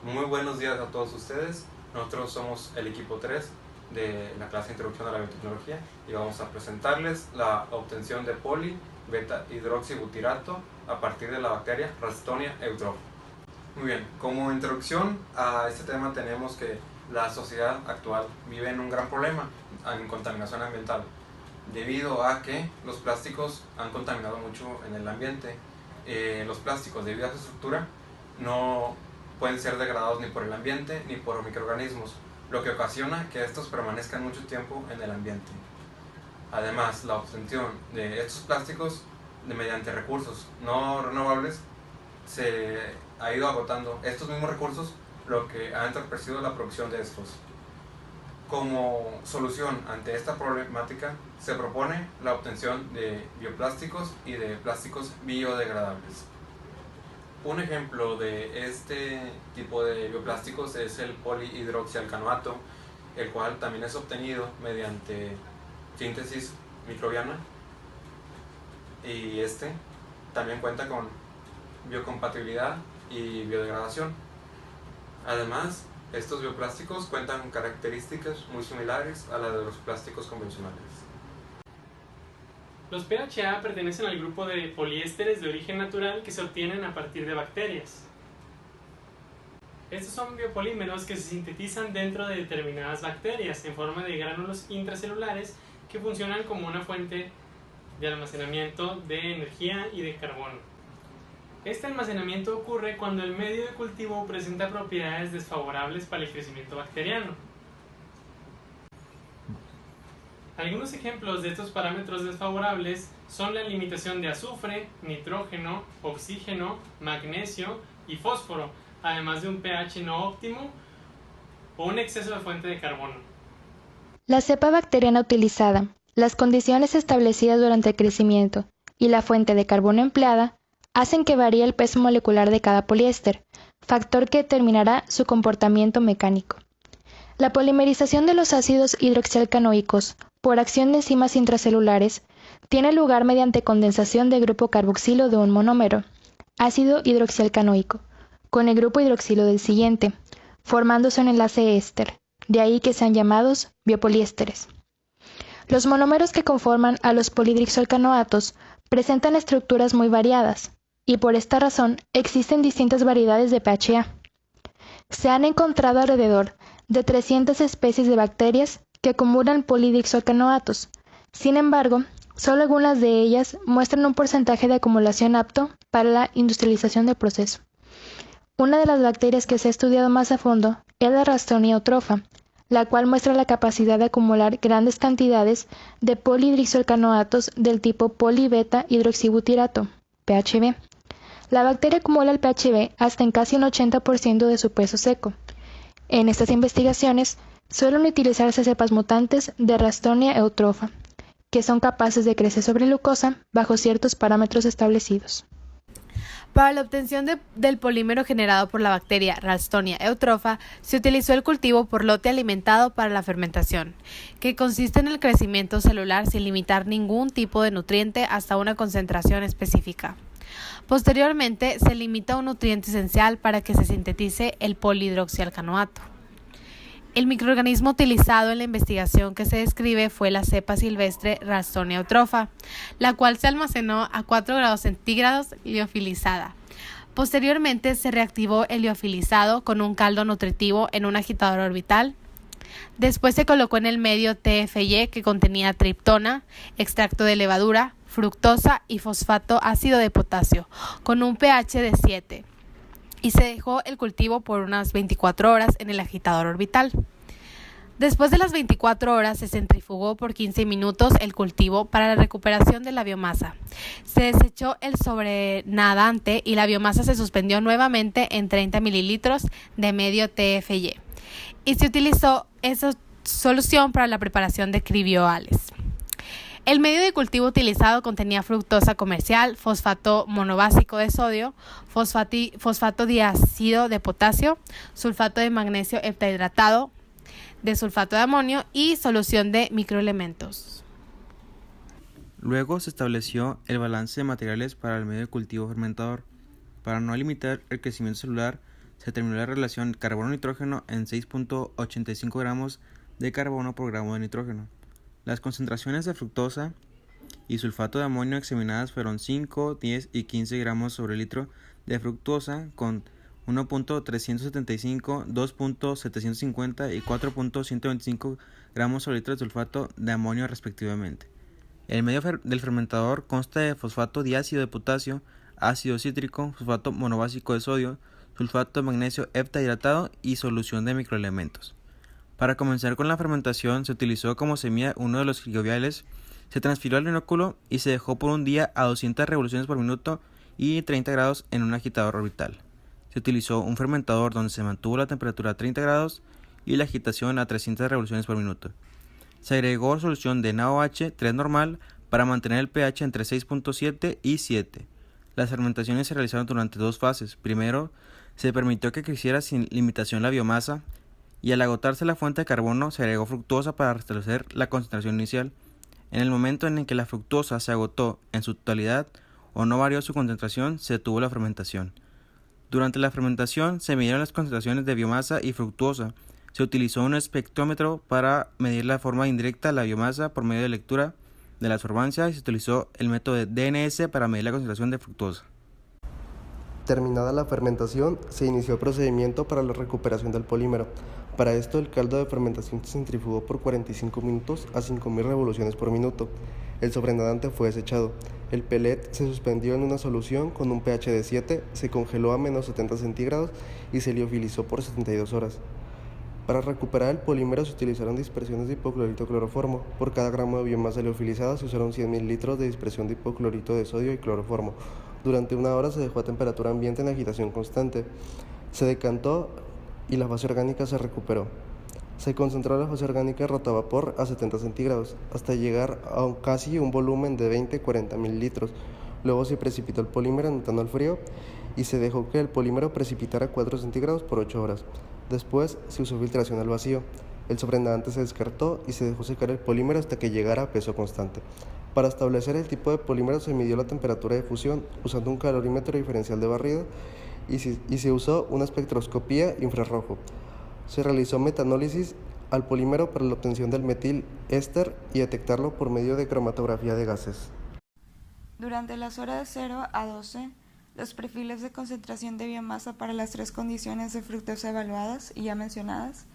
Muy buenos días a todos ustedes. Nosotros somos el equipo 3 de la clase de Introducción a la Biotecnología y vamos a presentarles la obtención de poli beta hidroxibutirato a partir de la bacteria Ralstonia eutropha. Muy bien, como introducción a este tema tenemos que la sociedad actual vive en un gran problema en contaminación ambiental debido a que los plásticos han contaminado mucho en el ambiente. Los plásticos, debido a su estructura, no pueden ser degradados ni por el ambiente ni por microorganismos, lo que ocasiona que estos permanezcan mucho tiempo en el ambiente. Además, la obtención de estos plásticos mediante recursos no renovables se ha ido agotando estos mismos recursos, lo que ha entorpecido la producción de estos. Como solución ante esta problemática, se propone la obtención de bioplásticos y de plásticos biodegradables. Un ejemplo de este tipo de bioplásticos es el polihidroxialcanoato, el cual también es obtenido mediante síntesis microbiana y este también cuenta con biocompatibilidad y biodegradación. Además, estos bioplásticos cuentan con características muy similares a las de los plásticos convencionales. Los PHA pertenecen al grupo de poliésteres de origen natural que se obtienen a partir de bacterias. Estos son biopolímeros que se sintetizan dentro de determinadas bacterias en forma de gránulos intracelulares que funcionan como una fuente de almacenamiento de energía y de carbono. Este almacenamiento ocurre cuando el medio de cultivo presenta propiedades desfavorables para el crecimiento bacteriano. Algunos ejemplos de estos parámetros desfavorables son la limitación de azufre, nitrógeno, oxígeno, magnesio y fósforo, además de un pH no óptimo o un exceso de fuente de carbono. La cepa bacteriana utilizada, las condiciones establecidas durante el crecimiento y la fuente de carbono empleada hacen que varíe el peso molecular de cada poliéster, factor que determinará su comportamiento mecánico. La polimerización de los ácidos hidroxialcanoicos por acción de enzimas intracelulares tiene lugar mediante condensación del grupo carboxilo de un monómero, ácido hidroxialcanoico, con el grupo hidroxilo del siguiente, formándose un enlace éster, de ahí que sean llamados biopoliésteres. Los monómeros que conforman a los polihidroxialcanoatos presentan estructuras muy variadas, y por esta razón existen distintas variedades de PHA. Se han encontrado alrededor de 300 especies de bacterias que acumulan polihidroxialcanoatos. Sin embargo, solo algunas de ellas muestran un porcentaje de acumulación apto para la industrialización del proceso. Una de las bacterias que se ha estudiado más a fondo es la Ralstonia eutropha, la cual muestra la capacidad de acumular grandes cantidades de polihidroxialcanoatos del tipo polibeta hidroxibutirato, PHB. La bacteria acumula el PHB hasta en casi un 80% de su peso seco. En estas investigaciones suelen utilizarse cepas mutantes de Ralstonia eutropha, que son capaces de crecer sobre glucosa bajo ciertos parámetros establecidos. Para la obtención del polímero generado por la bacteria Ralstonia eutropha, se utilizó el cultivo por lote alimentado para la fermentación, que consiste en el crecimiento celular sin limitar ningún tipo de nutriente hasta una concentración específica. Posteriormente, se limita un nutriente esencial para que se sintetice el polihidroxialcanoato. El microorganismo utilizado en la investigación que se describe fue la cepa silvestre Ralstonia eutropha, la cual se almacenó a 4 grados centígrados liofilizada. Posteriormente se reactivó el liofilizado con un caldo nutritivo en un agitador orbital. Después se colocó en el medio TFY que contenía triptona, extracto de levadura, fructosa y fosfato ácido de potasio, con un pH de 7. Y se dejó el cultivo por unas 24 horas en el agitador orbital. Después de las 24 horas se centrifugó por 15 minutos el cultivo para la recuperación de la biomasa. Se desechó el sobrenadante y la biomasa se suspendió nuevamente en 30 mililitros de medio TFY. Y se utilizó esa solución para la preparación de cribioales. El medio de cultivo utilizado contenía fructosa comercial, fosfato monobásico de sodio, fosfato diácido de potasio, sulfato de magnesio heptahidratado, de sulfato de amonio y solución de microelementos. Luego se estableció el balance de materiales para el medio de cultivo fermentador. Para no limitar el crecimiento celular, se determinó la relación carbono-nitrógeno en 6.85 gramos de carbono por gramo de nitrógeno. Las concentraciones de fructosa y sulfato de amonio examinadas fueron 5, 10 y 15 gramos sobre litro de fructosa con 1.375, 2.750 y 4.125 gramos sobre litro de sulfato de amonio respectivamente. El medio del fermentador consta de fosfato diácido de potasio, ácido cítrico, fosfato monobásico de sodio, sulfato de magnesio heptahidratado y solución de microelementos. Para comenzar con la fermentación se utilizó como semilla uno de los gigaviales, se transfirió al inóculo y se dejó por un día a 200 revoluciones por minuto y 30 grados en un agitador orbital. Se utilizó un fermentador donde se mantuvo la temperatura a 30 grados y la agitación a 300 revoluciones por minuto. Se agregó solución de NaOH 3 normal para mantener el pH entre 6.7 y 7. Las fermentaciones se realizaron durante dos fases. Primero, se permitió que creciera sin limitación la biomasa y al agotarse la fuente de carbono se agregó fructosa para restablecer la concentración inicial. En el momento en el que la fructosa se agotó en su totalidad o no varió su concentración, se detuvo la fermentación. Durante la fermentación se midieron las concentraciones de biomasa y fructosa. Se utilizó un espectrómetro para medir la forma indirecta de la biomasa por medio de lectura de la absorbancia y se utilizó el método de DNS para medir la concentración de fructosa. Terminada la fermentación, se inició el procedimiento para la recuperación del polímero. Para esto, el caldo de fermentación se centrifugó por 45 minutos a 5.000 revoluciones por minuto. El sobrenadante fue desechado. El pellet se suspendió en una solución con un pH de 7, se congeló a menos 70 centígrados y se liofilizó por 72 horas. Para recuperar el polímero se utilizaron dispersiones de hipoclorito cloroformo. Por cada gramo de biomasa liofilizada se usaron 100 mililitros de dispersión de hipoclorito de sodio y cloroformo. Durante una hora se dejó a temperatura ambiente en agitación constante. Se decantó y la fase orgánica se recuperó. Se concentró la fase orgánica de rotavapor a 70 centígrados hasta llegar a casi un volumen de 20-40 mililitros. Luego se precipitó el polímero anotando el frío y se dejó que el polímero precipitara a 4 centígrados por 8 horas. Después se usó filtración al vacío. El sobrenadante se descartó y se dejó secar el polímero hasta que llegara a peso constante. Para establecer el tipo de polímero se midió la temperatura de fusión usando un calorímetro diferencial de barrido y se usó una espectroscopía infrarrojo. Se realizó metanólisis al polímero para la obtención del metil éster y detectarlo por medio de cromatografía de gases. Durante las horas 0 a 12, los perfiles de concentración de biomasa para las tres condiciones de fructosa evaluadas y ya mencionadas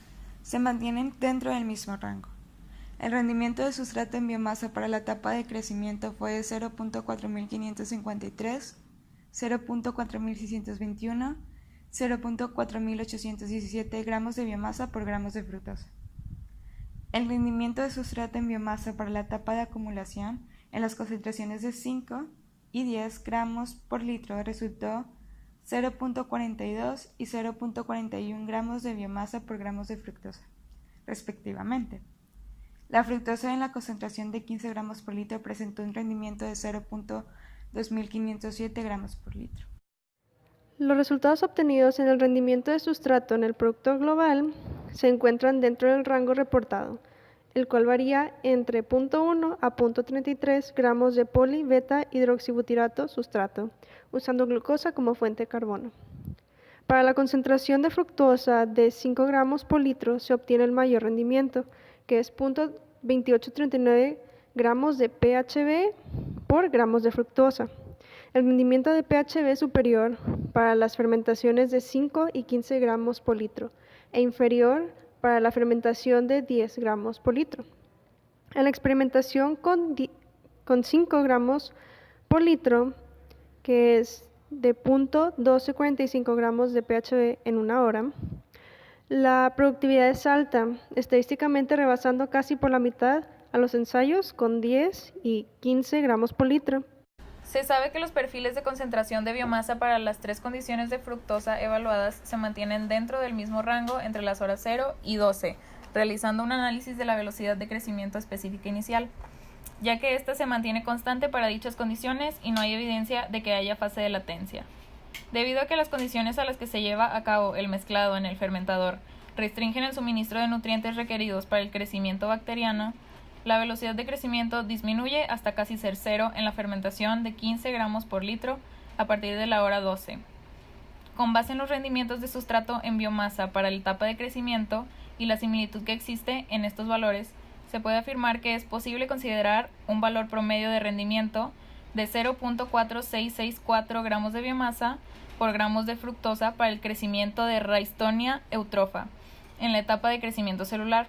se mantienen dentro del mismo rango. El rendimiento de sustrato en biomasa para la etapa de crecimiento fue de 0.4553, 0.4621, 0.4817 gramos de biomasa por gramos de fructosa. El rendimiento de sustrato en biomasa para la etapa de acumulación en las concentraciones de 5 y 10 gramos por litro resultó 0.42 y 0.41 gramos de biomasa por gramos de fructosa, respectivamente. La fructosa en la concentración de 15 gramos por litro presentó un rendimiento de 0.2507 gramos por litro. Los resultados obtenidos en el rendimiento de sustrato en el producto global se encuentran dentro del rango reportado, el cual varía entre 0.1 a 0.33 gramos de poli-beta hidroxibutirato sustrato, usando glucosa como fuente de carbono. Para la concentración de fructosa de 5 gramos por litro se obtiene el mayor rendimiento, que es 0.2839 gramos de PHB por gramos de fructosa. El rendimiento de PHB es superior para las fermentaciones de 5 y 15 gramos por litro e inferior para la fermentación de 10 gramos por litro. En la experimentación con 5 gramos por litro, que es de 0.1245 gramos de PHB en una hora, la productividad es alta, estadísticamente rebasando casi por la mitad a los ensayos con 10 y 15 gramos por litro. Se sabe que los perfiles de concentración de biomasa para las tres condiciones de fructosa evaluadas se mantienen dentro del mismo rango entre las horas 0 y 12, realizando un análisis de la velocidad de crecimiento específica inicial, ya que ésta se mantiene constante para dichas condiciones y no hay evidencia de que haya fase de latencia. Debido a que las condiciones a las que se lleva a cabo el mezclado en el fermentador restringen el suministro de nutrientes requeridos para el crecimiento bacteriano, la velocidad de crecimiento disminuye hasta casi ser cero en la fermentación de 15 gramos por litro a partir de la hora 12. Con base en los rendimientos de sustrato en biomasa para la etapa de crecimiento y la similitud que existe en estos valores, se puede afirmar que es posible considerar un valor promedio de rendimiento de 0.4664 gramos de biomasa por gramos de fructosa para el crecimiento de Ralstonia eutropha en la etapa de crecimiento celular.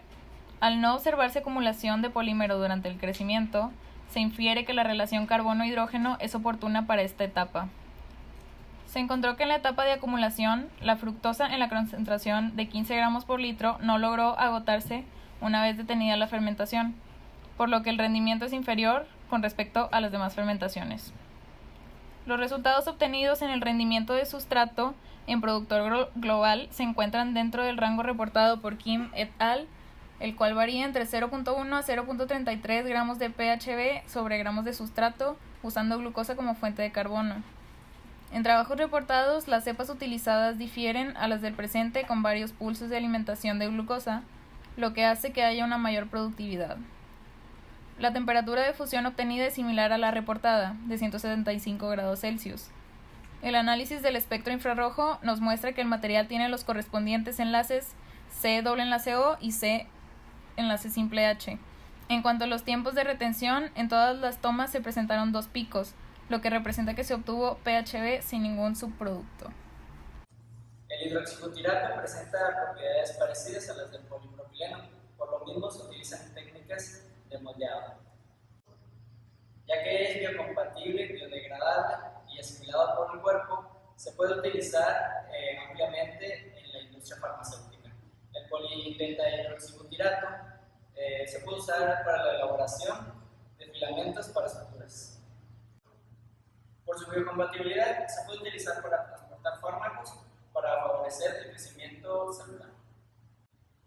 Al no observarse acumulación de polímero durante el crecimiento, se infiere que la relación carbono-hidrógeno es oportuna para esta etapa. Se encontró que en la etapa de acumulación, la fructosa en la concentración de 15 gramos por litro no logró agotarse una vez detenida la fermentación, por lo que el rendimiento es inferior con respecto a las demás fermentaciones. Los resultados obtenidos en el rendimiento de sustrato en productor global se encuentran dentro del rango reportado por Kim et al., el cual varía entre 0.1 a 0.33 gramos de PHB sobre gramos de sustrato, usando glucosa como fuente de carbono. En trabajos reportados, las cepas utilizadas difieren a las del presente con varios pulsos de alimentación de glucosa, lo que hace que haya una mayor productividad. La temperatura de fusión obtenida es similar a la reportada, de 175 grados Celsius. El análisis del espectro infrarrojo nos muestra que el material tiene los correspondientes enlaces C doble enlace O y C enlace simple H. En cuanto a los tiempos de retención, en todas las tomas se presentaron 2 picos, lo que representa que se obtuvo PHB sin ningún subproducto. El hidroxibutirato presenta propiedades parecidas a las del polipropileno, por lo mismo se utilizan técnicas de moldeado. Ya que es biocompatible, biodegradable y asimilado por el cuerpo, se puede utilizar ampliamente en la industria farmacéutica. El polibeta-hidroxibutirato se puede usar para la elaboración de filamentos para suturas. Por su biocompatibilidad, se puede utilizar para transportar fármacos para favorecer el crecimiento celular.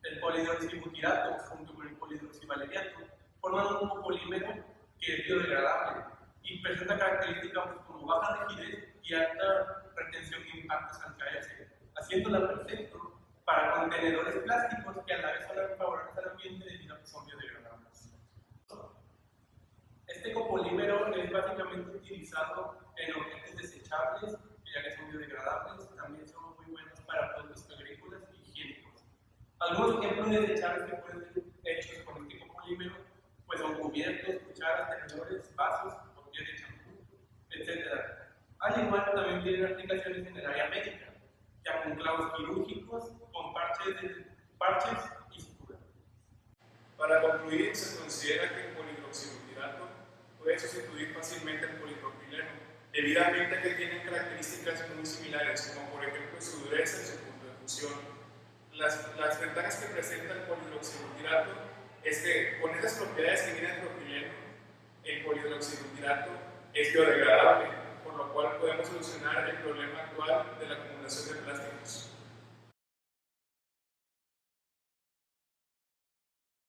El polihidroxibutirato junto con el polihidroxivaleriato forman un copolímero que es biodegradable y presenta características como baja rigidez y alta retención de impactos al caerse, haciéndola perfecto para contenedores plásticos que a la vez son favorables al ambiente debido a que son biodegradables. Este copolímero es básicamente utilizado en objetos desechables, ya que son biodegradables, también son muy buenos para productos agrícolas y higiénicos. Algunos ejemplos de desechables que pueden ser hechos con este copolímero pues son cubiertos, cucharas, tenedores, vasos, botellas de champú, etc. Al igual también tienen aplicaciones en el área médica, ya con clavos quirúrgicos, con parches y suturas. Para concluir, se considera que el polihidroxibutirato puede sustituir fácilmente el polipropileno, debidamente a que tienen características muy similares, como por ejemplo su dureza y su punto de fusión. Las ventajas que presenta el polihidroxibutirato es que con esas propiedades que tiene el propileno, el polihidroxibutirato es biodegradable, por lo cual podemos solucionar el problema actual de la acumulación de plástico.